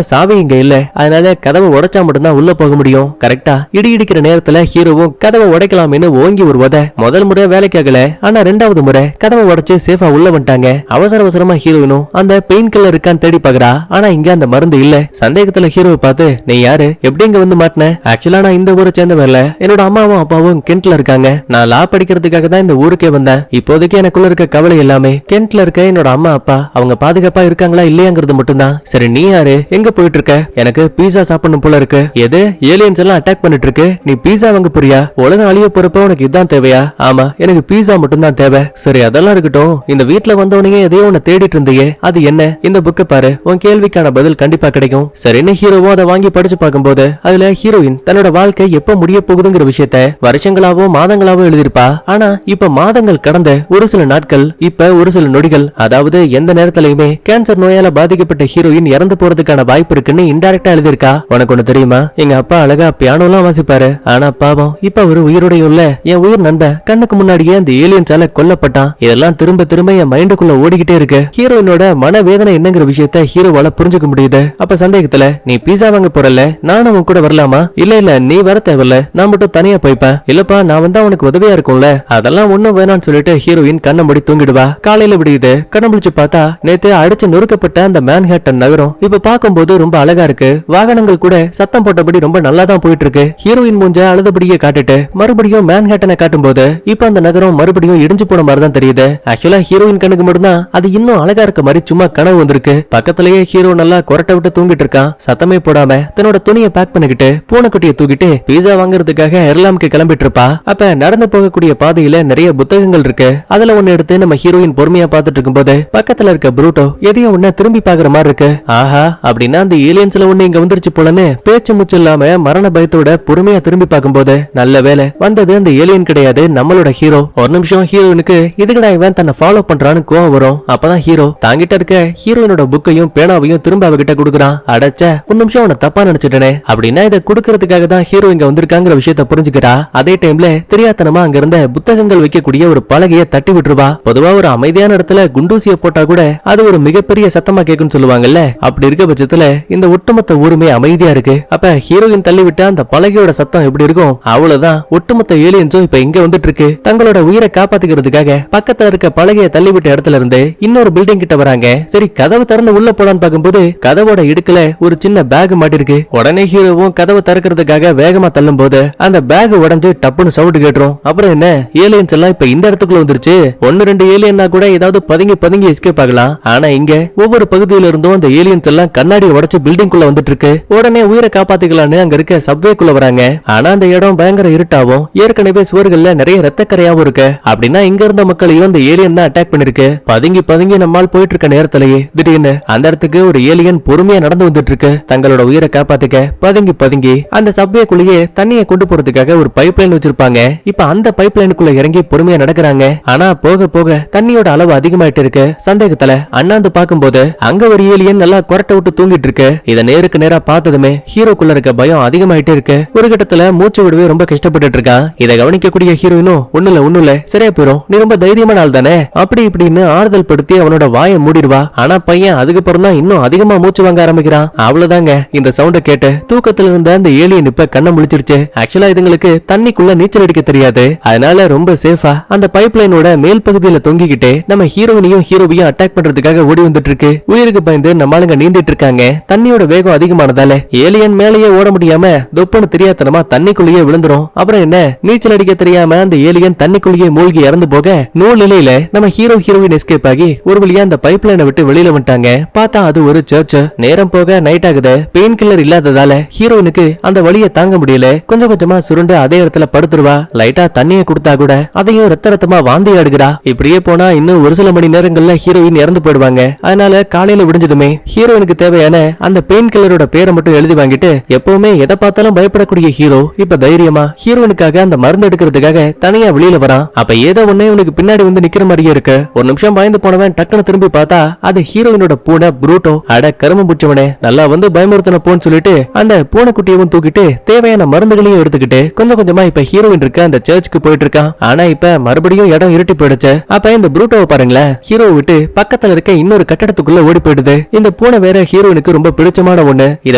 சாவி இங்க இல்ல, அதனால கதவை உடைச்சா மட்டும்தான் உள்ள போக முடியும். கரெக்டா இடி இடிக்கிற நேரத்துல ஹீரோவும் கதவை உடைக்கலாம்னு ஓங்கி ஒரு உதை. முதல் முறை வேலைக்காகல, ஆனா ரெண்டாவது முறை கதவை உடைச்சு சேஃபா உள்ள வந்துட்டாங்க. அவசர அவசரமா ஹீரோயினும் அந்த பெயின் கில்லர் இருக்கான்னு தேடி பாக்குறா. ஆனா இங்க அந்த மருந்து இல்ல. சந்தேகத்துல ஹீரோவை பார்த்து, நீ யாரு, எப்படி இங்க வந்து மாட்டின? ஆக்சுவலா நான் இந்த ஊரை சேர்ந்தவர்ல, என்னோட அம்மாவும் அப்பாவும் கென்ட்ல இருக்காங்க. நான் லா படிக்கிறதுக்காக தான் இந்த ஊருக்கே வந்தேன். இப்போதைக்கு எனக்குள்ள இருக்க கவலை எல்லாமே கென்ட்ல இருக்க என்னோட அம்மா அப்பா அவங்க பாதுகாப்பா இருக்காங்களா இல்லையாங்கிறது மட்டும்தான். சரி நீ யாரு, எங்க போயிட்டு இருக்க? எனக்கு பீஸா சாப்பிடணும் போல இருக்கு. எது, ஏலியன்ஸ் எல்லாம் அட்டாக் பண்ணிட்டு இருக்கு, நீ பீஸா வாங்க போறியா? உலகம் அழிய போறப்ப உனக்கு இதான் தேவையா? ஆமா, எனக்கு பீஸா மட்டும் தான் தேவை. சரி அதெல்லாம் இருக்கட்டும், இந்த வீட்டுல வந்தவனே எதையோ உன்னை தேடிட்டு இருந்தியே, அது என்ன? இந்த புக்கை பாரு, உன் கேள்விக்கான பதில் கண்டிப்பா கிடைக்கும். சரின்னு ஹீரோவும் அதை வாங்கி படிச்சு பார்க்கும்போது அதுல ஹீரோயின் தன்னோட வாழ்க்கை எப்ப முடிய போகுதுங்கிற விஷயத்த வருஷங்களாவோ மாதங்களாவோ எழுதிருப்பா. ஆனா இப்ப மாதங்கள் கடந்த ஒரு சில நாட்கள், இப்ப ஒரு சில நொடிகள், அதாவது எந்த நேரத்திலயுமே கேன்சர் நோயால பாதிக்கப்பட்ட ஹீரோயின் இறந்து போறதுக்கான வாய்ப்பு இருக்குன்னு இன்டைரக்டா எழுதிருக்கா. உனக்கு ஒண்ணு தெரியுமா, எங்க அப்பா அழகா பியானோ எல்லாம் வாசிப்பாரு. ஆனா பாவம் இப்ப ஒரு உயிரோடைய உள்ள என் உயிர் நண்பன் கண்ணுக்கு முன்னாடியே அந்த ஏலியன்ஸால கொல்லப்பட்டான். இதெல்லாம் திரும்ப திரும்ப என் மைண்டுக்குள்ள ஓடிக்கிட்டே இருக்கு. ஹீரோயினோட மனவேதனை என்னங்கிற விஷயத்த ஹீரோவால புரிஞ்சுக்க முடியுது. அப்ப சந்தேகத்துல, நீ பீஸா வாங்க போறல, நானும் உன் கூட வரலாமா? இல்ல இல்ல நீ வர தேவையில்ல, நான் மட்டும் தனியா போய்ப்பேன். இல்லப்பா நான் வந்தா உனக்கு உதவியா இருக்கும்ல. அதெல்லாம் ஒண்ணும் வேணாம்னு சொல்லிட்டு ஹீரோயின் கண்ணை மூடி தூங்கிடுவா. காலையில விடியுது. கண்ண முடிச்சு பார்த்தா நேத்து அடிச்சு நொறுக்கப்பட்ட அந்த மேன்ஹாட்டன் நகரம் இப்ப பார்க்கும்போது ரொம்ப அழகா இருக்கு. வாகனங்கள் கூட சத்தம் போட்டபடி ரொம்ப நல்லா தான் போயிட்டு இருக்கு. ஹீரோயின் மூஞ்ச அழுதபடியே காட்டிட்டு மறுபடியும் மேன்ஹாட்டனை காட்டும் போது இப்ப அந்த நகரம் மறுபடியும் இடிஞ்சு போன மாதிரி தான் தெரியுது. ஆக்சுவலா ஹீரோயின் கண்ணுக்கு மட்டும்தான் அது இன்னும் அழகா இருக்க மாதிரி சும்மா கனவு வந்திருக்கு. பக்கத்திலேயே ஹீரோ நல்லா கொரட்டை விட்டு தூங்கிட்டு இருக்கான். சத்தமே போடாம தன்னோட துணியை பேக் பண்ணிக்கிட்டு பூனைக்குட்டியை தூக்கிட்டு பீஸா வாங்குறதுக்காக எர்லாமுக்கு கிளம்பிட்டு இருப்பா. அப்ப நடந்து போகக்கூடிய பாதையில நிறைய புத்தகங்கள் இருக்கு. அதுல ஒண்ணு எடுத்து நம்ம ஹீரோயின் பொறுமையா பாத்துட்டு இருக்கும்போது பக்கத்துல இருக்க ப்ரூட்டோ எதையோ ஒண்ணு திரும்பி பாக்குற மாதிரி இருக்கு. ஆஹா, அப்படின்னா அந்த ஏலியன்ஸ்ல ஒண்ணு இங்க வந்துருச்சு போலன்னு பேச்சு மூச்சு இல்லாம மரண பயத்தோட பொறுமையா திரும்பி பார்க்கும்போது நல்ல வேலை வந்தது அந்த ஏலியன் கிடையாது, நம்மளோட ஹீரோ. ஒரு நிமிஷம் ஹீரோயினுக்கு இதுக்கடா இவன் தன்னை ஃபாலோ பண்றான்னு கோவம் வரும். அப்பதான் ஹீரோ தாங்கிட்ட இருக்க ஹீரோயினோட புக்கையும் பேனாவையும் திரும்ப அவகிட்ட கொடுக்குறான். அடைச்ச ஒரு நிமிஷம் அவனை தப்பா நினைச்சிட்டனே, அப்படின்னா இதை கொடுக்கறதுக்காக தான் ஹீரோ இங்க வந்திருக்காங்கிற விஷயத்த புரிஞ்சுக்கிறா. அதே டைம்ல தெரியாதனமா அங்க இருந்த புத்தகங்கள் வைக்கக்கூடிய ஒரு பலகையை தட்டி விட்டுருவா. பொதுவா ஒரு அமைதியான இடத்துல குண்டூசிய போட்டா கூட அது ஒரு மிகப்பெரிய சத்தமா கேக்குன்னு சொல்லுவாங்கல்ல. அப்படி இருக்க பட்சத்துல இந்த ஒட்டுமொத்த ஊருமே அமைதியா இருக்கு. அப்ப ஹீரோயின் தள்ளி விட்டா அந்த பலகையோட சத்தம் எப்படி இருக்கும்? அவ்வளவுதான், ஒட்டுமொத்த ஏலியன்ஸும் இப்ப இங்க வந்துட்டு இருக்கு. தங்களோட உயிரை காப்பாத்திக்கிறதுக்காக பக்கத்துல இருக்க பலகையை தள்ளி விட்ட இடத்துல இருந்து இன்னொரு பில்டிங் கிட்ட வராங்க. சரி கதவு திறந்து உள்ள போலான்னு பார்க்கும்போது கதவோட இடுக்குல ஒரு சின்ன பேக் மாட்டிருக்கு. உடனே ஹீரோவும் கதவை திறக்கிறதுக்காக வேகமா தள்ளும் போது அந்த பேக் உடைஞ்சு டப்புன்னு சவுண்ட் கேட்டுரும். அப்புறம் என்ன, ஏலியன்ஸ் எல்லாம் இப்ப இந்த இடத்துக்குள்ள வந்துருச்சு. ஒன்னு ரெண்டு ஏலியன்னா கூட ஏதாவது பதுங்கி பதுங்கி எஸ்கேப் ஆகலாம். ஆனா இங்க ஒவ்வொரு பகுதியில இருந்தும் அந்த ஏலியன்ஸ் எல்லாம் கண்ணாடியை உடைச்சு பில்டிங் குள்ள வந்துட்டு இருக்கு. உடனே உயிரை காப்பாத்திக்கலான்னு அங்க இருக்க சப்வேக்குள்ள வராங்க. ஆனா அந்த இடம் பயங்கர இருட்டாவும் ஏற்கனவே சுவர்கள்ல நிறைய ரத்தக்கரையாவும் இருக்கு. அப்படின்னா இங்க இருந்த மக்களையும் அந்த ஏலியன் தான் அட்டாக் பண்ணிருக்கு. பதுங்கி பதுங்கி நம்மால் போயிட்டு இருக்க நேரத்திலேயே திடீர்னு அந்த இடத்துக்கு ஒரு ஏலியன் பொறுமையா நடந்து வந்துட்டு இருக்கு. தங்களோட உயிரை காப்பாத்திக்க பதுங்கி பதுங்கி அந்த சப்வேக்குள்ளேயே தண்ணியை கொண்டு போறதுக்காக ஒரு பைப் லைன் வச்சிருப்பாங்க. இப்ப அந்த பைப் லைனுக்குள்ள இறங்கி பொறுமையா நடக்கிறாங்க. ஆனா போக போக தண்ணியோட அளவு அதிகமாயிட்டு இருக்கு. சந்தேகத்துல அண்ணாந்து பார்க்கும்போது அங்க ஒரு ஏலியன் நல்லா கொரட்டை விட்டு தூங்கிட்டு இருக்கு. இத நேருக்கு நேரா பார்த்ததுமே ஹீரோக்குள்ள இருக்க பயம் அதிகமாயிட்டே இருக்கு. ஒரு கட்டத்துல மூச்சு விடவே ரொம்ப கஷ்டப்பட்டு இருக்கான். இதை கவனிக்கக்கூடிய ஹீரோயினும் ஒண்ணுல சரியா போயிரும், நீ ரொம்ப தைரியமான ஆள் தானே அப்படி இப்படின்னு ஆறுதல் படுத்தி அவனோட வாயை மூடிடுவா. ஆனா பையன் அதுக்கப்புறம் தான் இன்னும் அதிகமா மூச்சு வாங்க ஆரம்பிக்கிறான். அவ்வளவுதாங்க, இந்த சவுண்ட கேட்டு தூக்கத்துல இருந்த அந்த ஏலியன் இப்ப கண்ணை முழிச்சிருச்சு. ஆக்சுவலா இதுங்களுக்கு தண்ணிக்குள்ள நீச்சல் அடிக்க தெரியாது. அதனால ரொம்ப சேஃபா அந்த பைப் லைனோட மேல் பகுதியில தொங்கிக்கிட்டே நம்ம ஹீரோயினையும் ஹீரோவையும் அட்டாக் பண்றதுக்காக ஓடி வந்துட்டு இருக்கு. உயிருக்கு பயந்து நம்ம ஆளுங்க நீந்திட்டு இருக்காங்க. தண்ணியோட வேகம் அதிகமானதால ஏலியன் மேலேயே ஓட முடியாம தொப்புன்னு தெரியாதனமா தண்ணிக்குள்ளேயே விழுந்துரும். அப்புறம் என்ன, நீச்சல் அடிக்க தெரியாம அந்த ஏலியன் தண்ணிக்குள்ளேயே மூழ்கி இறந்து போக நூல் நிலையில நம்ம ஹீரோயின் எஸ்கேப் ஆகி ஒரு வழியா அந்த பைப் லைனை விட்டு வெளியில வந்துட்டாங்க. பார்த்தா அது ஒரு சர்ச். நேரம் போக நைட் ஆகுது. பெயின் கில்லர் இல்லாததால ஹீரோயினுக்கு அந்த வழியை தாங்க முடியல. கொஞ்சம் கொஞ்சமா சுருண்டு அதே இடத்துல படுத்துருவா. லைட்டா தண்ணியை கொடுத்தா கூட அதையும் ரத்தமா வாந்தி ஆடுகிறா. இப்படியே போனா இன்னும் ஒரு சில மணி நேரங்கள்ல ஹீரோயின் இறந்து போயிடுவாங்க. அதனால காலையில விடிஞ்சதுமே ஹீரோயினுக்கு தேவையான அந்த பெயின் கில்லரோட பேரை மட்டும் எழுதி வாங்கிட்டு எப்பவுமே எதை பார்த்தாலும் பயப்படக்கூடிய ஹீரோ இப்ப தைரியமா ஹீரோயினுக்காக அந்த மருந்து எடுக்கிறதுக்காக தனியா வெளியில வரான். அப்ப ஏதோ ஒண்ணே உனக்கு பின்னாடி வந்து நிக்கிற மாதிரியே இருக்கு. ஒரு நிமிஷம் பயந்து போனவன் டக்குன்னு திரும்பி பார்த்தா அது ஹீரோயினோட பூனை ப்ரூட்டோ. அட கரும புடிச்சவனே, நல்லா வந்து பயமுறுத்தின போன்னு சொல்லிட்டு அந்த பூனைக்குட்டியவும் தூக்கிட்டு தேவையான மருந்துகளையும் எடுத்துக்கிட்டு கொஞ்சம் கொஞ்சமா இப்ப ஹீரோயின் இருக்க அந்த சர்ச்சுக்கு போயிட்டு இருக்கான். ஆனா இப்ப மறுபடியும் இடம் இருட்டி போயிடுச்சு. அப்ப இந்த ப்ரூட்டோவை பாருங்களேன், ஹீரோவை விட்டு பக்கத்துல இருக்க இருக்க இன்னொரு கட்டடத்துக்குள்ள ஓடி போயிடுது. இந்த பூனை வேற ஹீரோயினுக்கு ரொம்ப பிடிச்சமான ஒண்ணு, இதை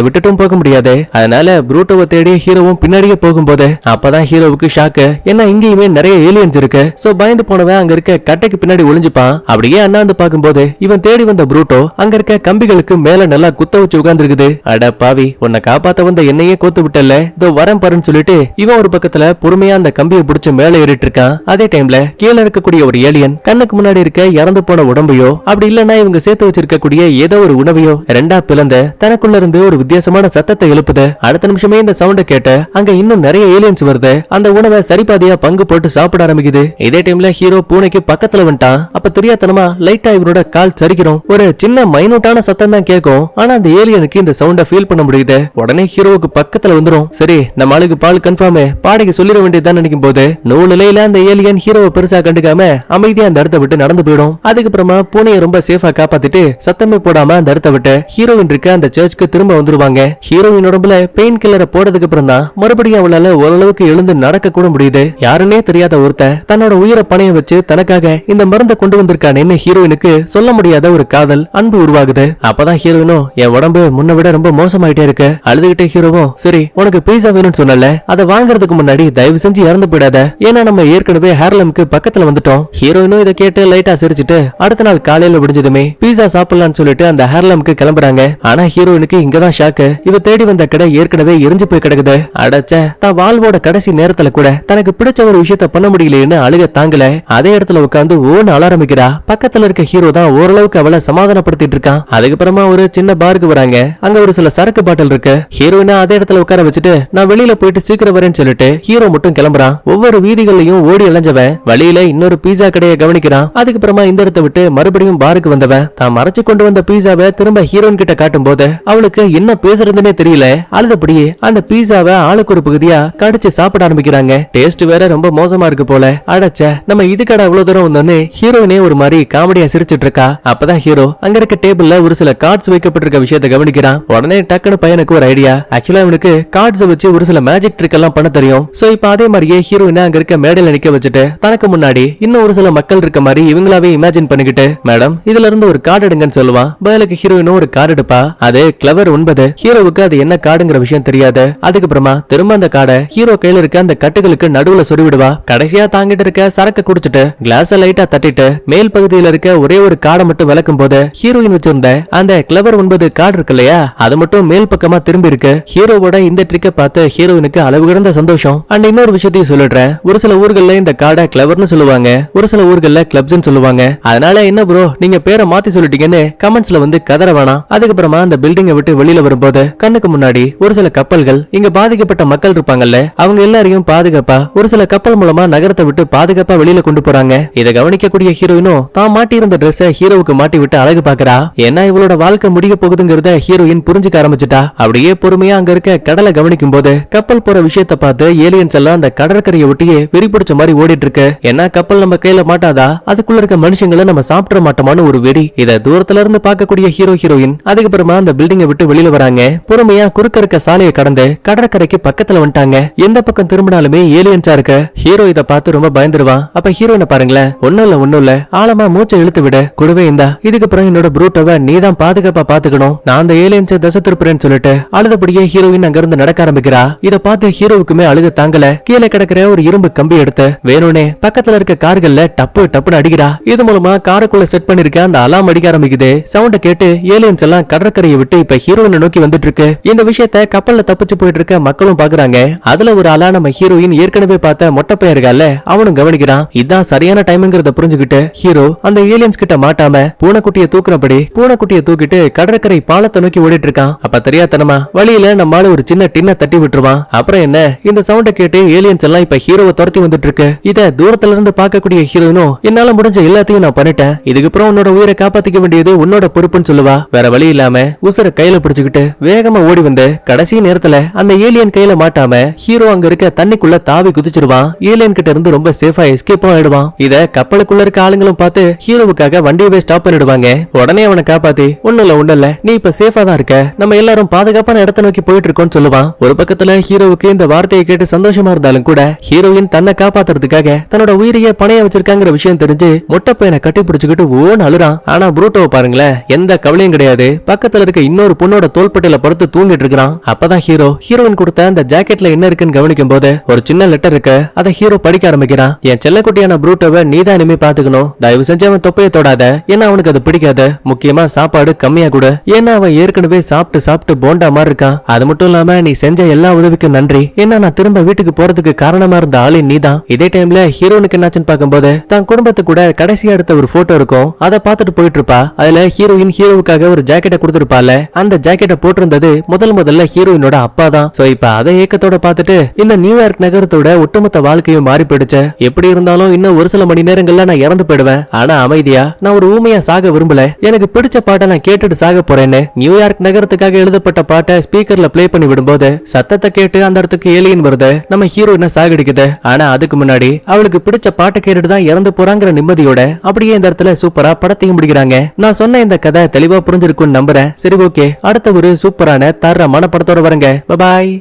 விட்டுட்டும் போக முடியாது. அதனால புரூட்டோவை தேடி ஹீரோவும் பின்னாடியே போகும்போது அப்பதான் ஹீரோவுக்கு ஷாக்கு. ஏன்னா இங்கேயுமே நிறைய ஏலியன்ஸ் இருக்கு. சோ பயந்து போனவன் அங்க இருக்க கட்டைக்கு பின்னாடி ஒளிஞ்சுப்பான். அப்படியே அண்ணாந்து பாக்கும்போது இவன் தேடி வந்த புரூட்டோ அங்க இருக்க கம்பிகளுக்கு மேல நல்லா குத்த வச்சு உட்கார்ந்துருக்குது. அட பாவி, உன்னை காப்பாத்த வந்த என்னையே கோத்து விட்டல, இதோ வரேன் பாருன்னு சொல்லிட்டு இவன் ஒரு பக்கத்துல பொறுமையா அந்த கம்பியை பிடிச்சு மேல ஏறிட்டு இருக்கான். அதே டைம்ல கீழே இருக்கக்கூடிய ஒரு ஏலியன் கண்ணுக்கு முன்னாடி இருக்க இறந்து போன உடம்பையோ அப்படி இல்லன்னா இவங்க சேர்த்து வச்சிருக்கக்கூடிய ஏதோ ஒரு உணவையோ ரெண்டா பிளந்து தனக்குள்ள இருந்து ஒரு வித்தியாசமான சத்தத்தை எழுப்புது. அடுத்த நிமிஷமே இந்த சவுண்ட கேட்டு அங்க இன்னும் நிறைய ஏலியன்ஸ் வருது. அந்த உணவை சரிபாதியா பங்கு போட்டு சாப்பிட ஆரம்பிக்குது. இதே டைம்ல ஹீரோ பூனைக்கு பக்கத்துல வந்துட்டான். அப்ப தெரியாதனமா லைட்டா இவனோட கால் சரிக்கிறோம். ஒரு சின்ன மைனூட்டான சத்தம் தான் கேட்கும். ஆனா அந்த ஏலியனுக்கு இந்த சவுண்ட ஃபீல் பண்ண முடியுது. உடனே ஹீரோவுக்கு பக்கத்துல வந்துரும். சரி, நம்ம ஆளுக்கு பால் கன்ஃபார்ம், பாடைக்கு சொல்லிட வேண்டியதுதான் நினைக்கும் போது நூலிலையில அந்த ஏலியன் ஹீரோவை பெருசா கண்டுக்காம அமைதியா அந்த இடத்தை விட்டு நடந்து போயிடும். அதுக்கப்புறமா பூனையை ரொம்ப சேஃபா காப்பாத்திட்டு சத்தமே போடாம அந்த இடத்தை விட்டு ஹீரோயின் இருக்க அந்த சர்ச்சுக்கு திரும்ப வந்துருவாங்க. ஹீரோயின் உடம்புல பெயின் கில்லரை போடுறதுக்கு அப்புறம் தான் மறுபடியும் அவளால ஓரளவுக்கு எழுந்து நடக்க கூட முடியுது. யாருன்னே தெரியாத ஒருத்தன் தன்னோட உயிரை பணைய வச்சு தனக்காக இந்த மருந்தை கொண்டு வந்திருக்கானேன்னு ஹீரோயினுக்கு சொல்ல முடியாத ஒரு காதல் அன்பு உருவாகுது. அப்பதான் ஹீரோயினும் என் உடம்பு முன்ன விட ரொம்ப மோசமாயிட்டே இருக்கு, அழுதுகிட்டே ஹீரோவும் சரி உனக்கு பீஸா வேணும்னு சொன்னல, அதை வாங்குறதுக்கு முன்னாடி தயவு செஞ்சு இறந்து போயிடாத, ஏன்னா நம்ம ஏற்கனவே ஹேர்லம்க்கு பக்கத்துல வந்துட்டோம். ஹீரோயினும் இதை கேட்டு லைட்டா சிரிச்சுட்டு அடுத்த நாள் காலையில விடிஞ்சதுமே பீஸா சாப்பிடலாம்னு சொல்லிட்டு அந்த ஹேர்லம்க்கு கிளம்புறாங்க. ஆனா ஹீரோயினுக்கு இங்கதான் ஷாக்கு. இவ தேடி வந்த கடை ஏற்கனவே எரிஞ்சு போய் கிடக்குது. அடச்ச, தான் வாழ்வோட கடைசி நேரத்துல கூட தனக்கு பிடிச்ச ஒரு விஷயத்த பண்ண முடியலன்னு அழுக தாங்கல. அதே இடத்துல உட்காந்து ஓன்னு அழ ஆரம்பிக்கிறா. பக்கத்துல இருக்க ஹீரோ தான் ஓரளவுக்கு அவளை சமாதானப்படுத்திட்டு இருக்கான். அதுக்கப்புறமா ஒரு சின்ன பாருக்கு வராங்க. அங்க ஒரு சில சரக்கு பாட்டில் இருக்கு. ஹீரோயினா அதே இடத்துல உட்கார வச்சுட்டு நான் வெளியில போயிட்டு சீக்கிரம் வரேன்னு சொல்லிட்டு ஹீரோ மட்டும் கிளம்புறான். ஒவ்வொரு வீதிகள்லயும் ஓடி அலைஞ்சவன் வழியில இன்னொரு பீஸா கடையை கவனிக்கிறான். அதுக்கப்புறமா இந்த இடத்தை விட்டு மறுபடியும் பாருக்கு வந்தவன் தான் மறைச்சு கொண்டு வந்த பீஸாவை திரும்ப ஹீரோயின் கிட்ட காட்டும் போது அவளுக்கு என்ன பேசுறதுன்னே தெரியல. அழுதபடியே அந்த பீஸாவை ஆளுக்கு ஒரு பகுதியா கடிச்சு சாப்பிட ஆரம்பிக்கிறாங்க. டேஸ்ட் வேற ரொம்ப மோசமா இருக்கு போல. அடச்ச, நம்ம இதுக்கடா அவ்வளவு தூரம் வந்தோன்னு ஹீரோயினே ஒரு மாதிரி காமெடியா சிரிச்சிட்டு இருக்கா. அப்பதான் ஹீரோ அங்க இருக்க டேபிள்ல ஒரு சில கார்ட்ஸ் வைக்கப்பட்டிருக்க விஷயத்தை கவனிக்கிறான். உடனே டக்குனு பையனுக்கு ஒரு ஐடியா. ஆக்சுவலா அவனுக்கு கார்ட்ஸ் வச்சு ஒரு சில மேஜிக் ட்ரிக் எல்லாம் பண்ண தெரியும். சோ இப்ப அதே மாதிரியே ஹீரோயினை அங்க இருக்க மேடையில நிக்க வச்சுட்டு தனக்கு முன்னாடி இன்னும் ஒரு சில மக்கள் இருக்க மாதிரி இவங்களாவே இமேஜின் பண்ணிக்கிட்டு மேடம் இதுல இருந்து ஒரு கார்டு எடுங்கன்னு சொல்லுவான். பதிலுக்கு ஹீரோயினும் ஒரு கார்டு எடுப்பா. அது கிளவர் 9. ஹீரோவுக்கு அது என்ன கார்டுங்கிற விஷயம் தெரியாது. அதுக்கப்புறமா திரும்ப அந்த கார்டை ஹீரோ கையில இருக்க அந்த கட்டுகளுக்கு நடுவுல சொருவிடுவா. கடைசியா தாங்கிட்டு இருக்க சரக்கு குடிச்சிட்டு கிளாஸ லைட்டா தட்டிட்டு மேல் பகுதியில இருக்க ஒரே ஒரு கார்டை மட்டும் விளக்கும் போது ஹீரோயின் வச்சிருந்த அந்த கிளவர் 9 கார்டு இருக்கு இல்லையா, அது மட்டும் மேல் பக்கமா திரும்பி இருக்கு. ஹீரோவோட இந்த ட்ரிக்க பார்த்து ஹீரோயினுக்கு அளவு கடந்த சந்தோஷம். அண்ட் இன்னொரு விஷயத்தையும் சொல்லிடுறேன். ஒரு சில ஊர்கள்ல இந்த கார்டை கிளவர்னு சொல்லுவாங்க, ஒரு சில ஊர்கள்ல கிளப்ஸ்னு சொல்லுவாங்க. அதனால என்ன ப்ரோ நீங்க பேரை மாத்தி சொல்லிட்டீங்கன்னு கமெண்ட்ஸ்ல வந்து கதற வேணாம். அதுக்கப்புறமா அந்த பில்டிங்கை விட்டு வெளியில வரும்போது கண்ணுக்கு முன்னாடி ஒரு சில கப்பல்கள் இங்க பாதிக்கப்பட்ட மக்கள் இருப்பாங்கல்ல அவங்க எல்லாரையும் பாதுகாப்பா ஒரு சில கப்பல் மூலமா நகரத்தை விட்டு பாதுகாப்பா வெளியில கொண்டு போறாங்க. இதை கவனிக்கக்கூடிய ஹீரோயினும் தான் மாட்டி இருந்த ட்ரெஸ்ஸை ஹீரோவுக்கு மாட்டி விட்டு அழகு பாக்குறா. ஏன்னா இவளோட வாழ்க்கை முடிய போகுதுங்கிறத ஹீரோயின் புரிஞ்சுக்க ஆரம்பிச்சுட்டா. அப்படியே பொறுமையா அங்க இருக்க கடலை கவனிக்கும் போது கப்பல் போற விஷயத்தை பார்த்து ஏலியன்ஸ் எல்லாம் அந்த கடற்கரையை ஒட்டியே வெறி பிடிச்ச மாதிரி ஓடிட்டு இருக்கு. ஏன்னா கப்பல் நம்ம கையில மாட்டாதா, அதுக்குள்ள இருக்க மனுஷங்களை நம்ம சாப்பிட மாட்டோமான்னு ஒரு வெறி. இத தூரத்துல இருந்து பார்க்கக்கூடிய ஹீரோயின் அதுக்கப்புறமா அந்த பில்டிங்கை விட்டு வெளியில வராங்க. பொறுமையா குறுக்க இருக்க சாலையை கடந்து கடற்கரைக்கு பக்கத்துல வந்துட்டாங்க. எந்த பக்கம் திரும்பினாலுமே ஏலியன்ஸா இருக்கு. ஹீரோ இத பார்த்து ரொம்ப பயந்துருவான். அப்ப ஹீரோயினை பாருங்களேன், ஒண்ணும் இல்ல ஆழமா மூச்சை இழுத்து விட கூடவே இந்தா, இதுக்கப்புறம் என்னோட ப்ரூட்டோவை நீதான் பாதுகாப்பா பாத்துக்கணும், நான் அந்த ஏலியன்ஸை தசை திருப்புறேன்னு சொல்லிட்டு அழுதபடியே ஹீரோயின் அங்க இருந்து நடக்க ஆரம்பிக்கிறா. இத பார்த்து ஹீரோவுக்குமே அழுக தாங்கல. கீழே கிடக்கிற ஒரு இரும்பு கம்பி எடுத்து வேணும்னே பக்கத்துல இருக்க கார்கள்ல டப்புன்னு அடிக்கிறா. இது மூலமா காருக்குள்ள செட் பண்ணிருக்க அந்த அலாம் அடிக்க ஆரம்பிக்குது. சவுண்ட கேட்டு ஏலியன்ஸ் எல்லாம் கடற்கரையை விட்டு இப்ப ஹீரோயினை நோக்கி வந்துட்டு இருக்கு. இந்த விஷயத்த கப்பல்ல தப்பிச்சு போயிட்டு இருக்க மக்களும் பாக்குறாங்க. அதுல ஒரு ஆளா நம்ம ஹீரோயின் ஏற்கனவே பார்த்த மொட்டை பையன் இருக்கால அவனும் கவனிக்கிறான். இதான் சரியான டைம்ங்கிறத புரிஞ்சுக்கிட்டு ஹீரோ அந்த ஏலியன்ஸ் கிட்ட மாட்டாம பூனைக்குட்டியை தூக்குறபடி பூனைக்குட்டியை தூக்கிட்டு கடற்கரை பாலத்தை நோக்கி ஓடிட்டு இருக்கான். அப்ப தெரியாதனமா வழியில நம்மால ஒரு சின்ன டின்ன தட்டி விட்டுருவான். அப்புறம் என்ன, இந்த சவுண்ட கேட்டு ஏலியன்ஸ் எல்லாம் இப்ப ஹீரோவை துரத்தி வந்துட்டு இருக்கு. இத தூரத்துல இருந்து பார்க்கக்கூடிய ஹீரோயினும் என்னால முடிஞ்ச எல்லாத்தையும் நான் பண்ணிட்டேன், இதுக்கப்புறம் உன்னோட உயிரை காப்பாத்திக்க வேண்டியது உன்னோட பொறுப்புன்னு சொல்லுவா. வேற வழி இல்லாம உசுர கையில பிடிச்சுக்கிட்டு வேகமா ஓடி வந்து கடைசி நேரத்துல அந்த ஏலியன் கையில மாட்டாம ஹீரோ அங்க இருக்க தண்ணிக்குள்ள தாவி குதிச்சிருவான். ஏலியன் கிட்ட இருந்து ரொம்ப சேஃபா எஸ்கேப் ஆயிடுவான். இத கப்பலுக்குள்ள இருக்க ஆளுங்களும் பார்த்து ஹீரோவுக்காக வண்டியவே ஸ்டாப் பண்ணிடுவாங்க. உடனே அவனை காப்பாத்தி ஒண்ணும் இல்ல நீ இப்ப சேஃபா தான் இருக்க, நம்ம எல்லாரும் பாதுகாப்பான இடத்தை நோக்கி போயிட்டு இருக்கோம்னு சொல்லுவான். ஒரு பக்கத்துல ஹீரோவுக்கு இந்த வார்த்தையை கேட்டு சந்தோஷமா இருந்தாலும் கூட ஹீரோயின் தன்னை காப்பாத்துறதுக்காக தன்னோட உயிரையே பணைய வச்சிருக்காங்கிற விஷயம் தெரிஞ்சு மொட்டை பையனை கட்டி பிடிச்சுக்கிட்டு ஓன் அழுறான். ஆனா ப்ரூட்டோவை பாருங்களேன், எந்த கவலையும் கிடையாது. பக்கத்துல இருக்க இன்னொரு பொண்ணோட தோள்பட்டையில படுத்து தூங்கிட்டு இருக்கான். அப்பதான் ஹீரோயின் கொடுத்த அந்த ஜாக்கெட்ல என்ன இருக்குன்னு கவனிக்கும் போது ஒரு சின்ன லெட்டர் இருக்கு. அதை ஹீரோ படிக்க ஆரம்பிக்கிறான். என் செல்லக்குட்டியான ப்ரூட்டோவை நீதான் இனிமே பாத்துக்கணும். தயவு செஞ்சு அவன் தொப்பையை தொடாத, ஏன்னா அவனுக்கு அது பிடிக்காது. முக்கியமா சாப்பாடு கம்மியா கூட, ஏன்னா அவன் ஏற்கனவே சாப்பிட்டு போண்டா மாதிரி இருக்கான். அது மட்டும் இல்லாம நீ செஞ்ச எல்லா உதவிக்கும் நன்றி. ஏன்னா நான் திரும்ப வீட்டுக்கு போறதுக்கு காரணமா இருந்த ஆளே நீதான். இதே டைம்ல ஹீரோனுக்கு என்னாச்சுன்னு பார்க்கும்போது தான் குடும்பத்து கூட கடைசியா எடுத்த ஒரு போட்டோ இருக்கும். அதை பார்த்துட்டு போயிட்டு இருப்பா. அதுல ஹீரோயின் ஹீரோவுக்காக ஒரு ஜாக்கெட்டை கொடுத்திருப்பால. அந்த ஜாக்கெட்டை போட்டிருந்தது முதல்ல ஹீரோயினோட அப்பா தான். சோ இப்ப அதை ஏக்கத்தோட பார்த்துட்டு இந்த நியூயார்க் நகரத்தோட ஒட்டுமொத்த வாழ்க்கையும் மாறி போயிடுச்சு. எப்படி இருந்தாலும் இன்னும் ஒரு சில மணி நேரங்கள்ல நான் இறந்து போயிடுவேன். ஆனா அமைதியா நான் ஒரு ஊமையா சாக விரும்பல. எனக்கு பிடிச்ச பாட்டை நான் கேட்டுட்டு சாக போறேன்னு நியூயார்க் நகரத்துக்காக எழுதப்பட்ட பாட்டை ஸ்பீக்கர்ல பிளே பண்ணி விடும்போது சத்தத்தை கேட்டு அந்த இடத்துக்கு ஏலியன் வருது. நம்ம ஹீரோயினை சாகடிக்குது. ஆனா அதுக்கு முன்னாடி அவளுக்கு பிடிச்ச பாட்டை கேட்டுட்டு தான் இறந்து போறாங்கிற நிம்மதியோட அப்படியே இந்த இடத்துல சூப்பரா படத்தையும் முடிக்கிறாங்க. நான் சொன்ன இந்த கதை தெளிவா புரிஞ்சிருக்கும்னு நம்புறேன். சரி ஓகே, அடுத்த ஒரு சூப்பரான தரமான படத்தோட வரங்க. பாய்.